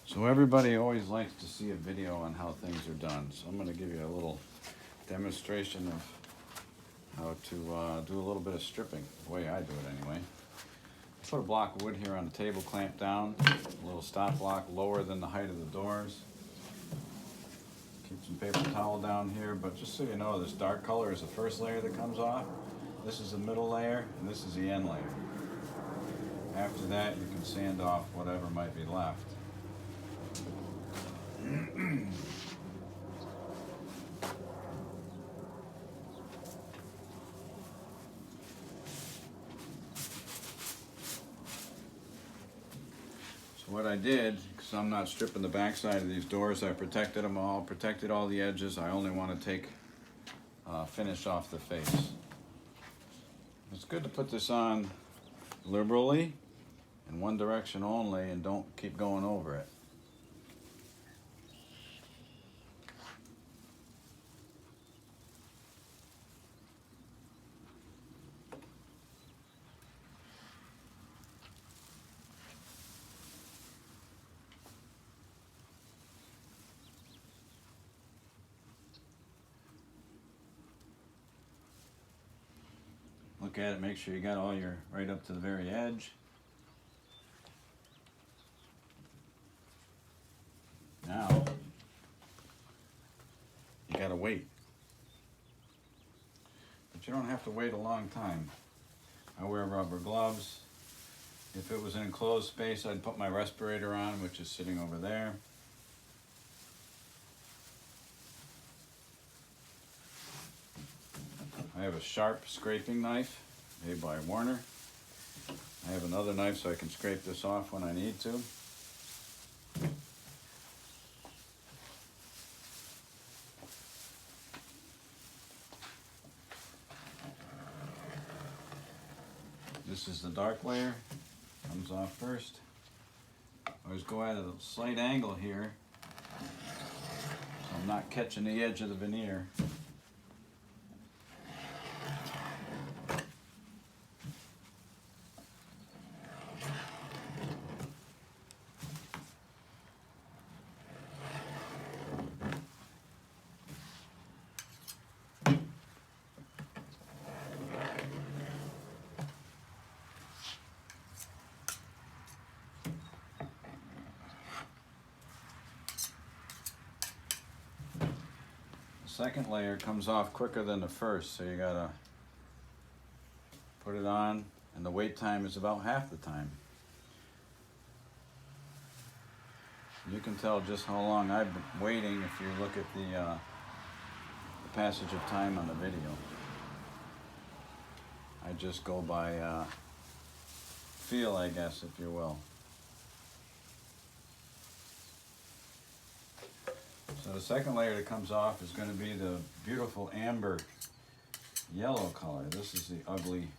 So everybody always likes to see a video on how things are done. So I'm going to give you a little demonstration of how to do a little bit of stripping, the way I do it anyway. Put a block of wood here on the table, clamp down, a little stop block lower than the height of the doors. Keep some paper towel down here, but just so you know, this dark color is the first layer that comes off. This is the middle layer, and this is the end layer. After that, you can sand off whatever might be left. So what I did, because I'm not stripping the backside of these doors, I protected them all, protected all the edges. I only want to take finish off the face. It's good to put this on liberally, in one direction only, and don't keep going over it. Look at it, make sure you got all your, right up to the very edge. Now, you gotta wait. But you don't have to wait a long time. I wear rubber gloves. If it was an enclosed space, I'd put my respirator on, which is sitting over there. I have a sharp scraping knife made by Warner. I have another knife so I can scrape this off when I need to. This is the dark layer, comes off first. I always go at a slight angle here, so I'm not catching the edge of the veneer. Second layer comes off quicker than the first, so you gotta put it on, and the wait time is about half the time. You can tell just how long I've been waiting if you look at the passage of time on the video. I just go by feel, I guess, if you will. So the second layer that comes off is going to be the beautiful amber yellow color. This is the ugly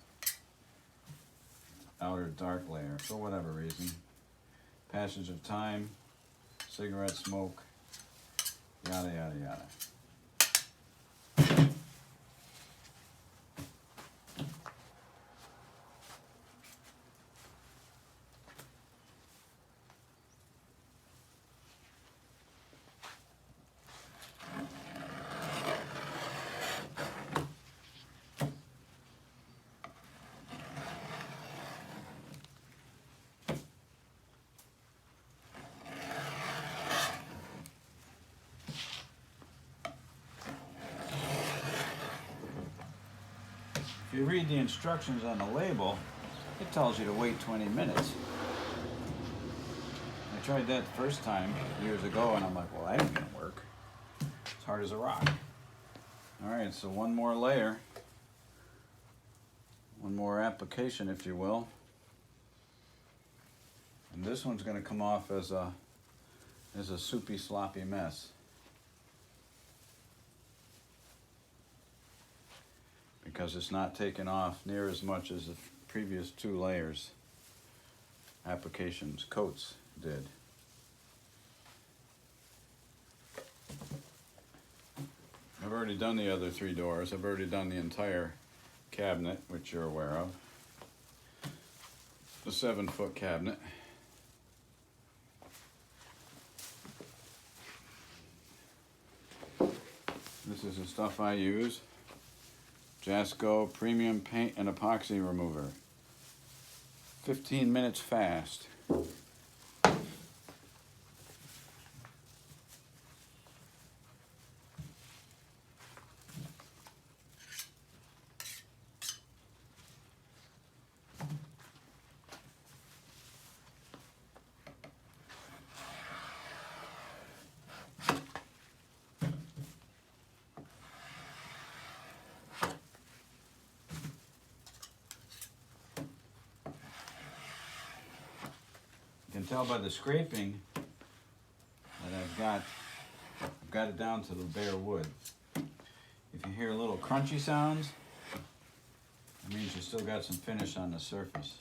outer dark layer, for whatever reason. Passage of time, cigarette smoke, yada yada yada. If you read the instructions on the label, it tells you to wait 20 minutes. I tried that the first time years ago, and I'm like, well, that ain't gonna work. It's hard as a rock. All right, so one more layer, one more application, if you will. And this one's gonna come off as a soupy, sloppy mess. Because it's not taken off near as much as the previous two layers, coats did. I've already done the other three doors. I've already done the entire cabinet, which you're aware of. The 7-foot cabinet. This is the stuff I use. Jasco Premium Paint and Epoxy Remover. 15 minutes fast. You can tell by the scraping that I've got it down to the bare wood. If you hear little crunchy sounds, it means you still got some finish on the surface.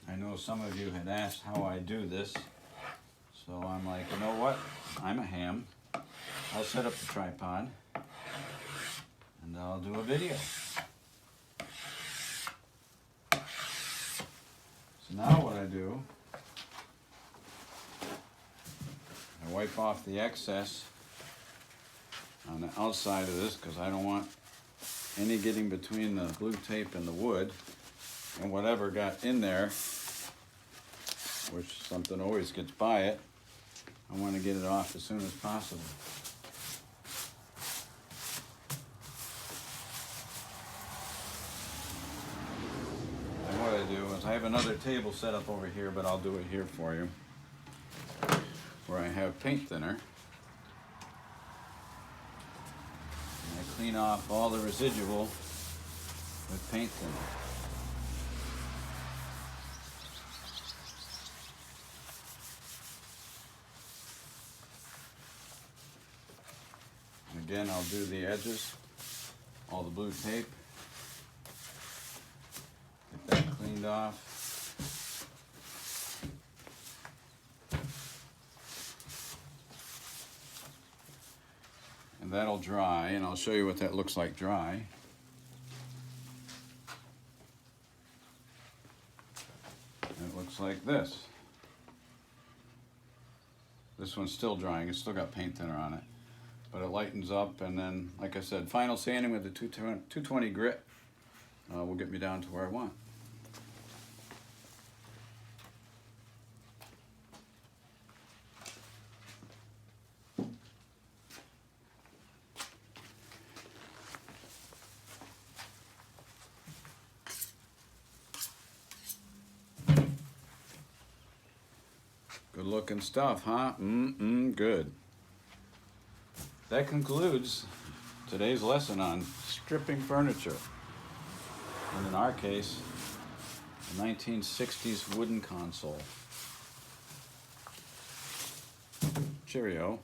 I know some of you had asked how I do this, so I'm like, you know what? I'm a ham. I'll set up the tripod and I'll do a video. So now what I do, I wipe off the excess on the outside of this because I don't want any getting between the blue tape and the wood, and whatever got in there, which something always gets by it, I want to get it off as soon as possible. And what I do is I have another table set up over here, but I'll do it here for you, where I have paint thinner. And I clean off all the residual with paint thinner. Again, I'll do the edges, all the blue tape, get that cleaned off. And that'll dry, and I'll show you what that looks like dry. It looks like this. This one's still drying, it's still got paint thinner on it. But it lightens up, and then, like I said, final sanding with the 220 grit will get me down to where I want. Good looking stuff, huh? Good. That concludes today's lesson on stripping furniture. And in our case, a 1960s wooden console. Cheerio.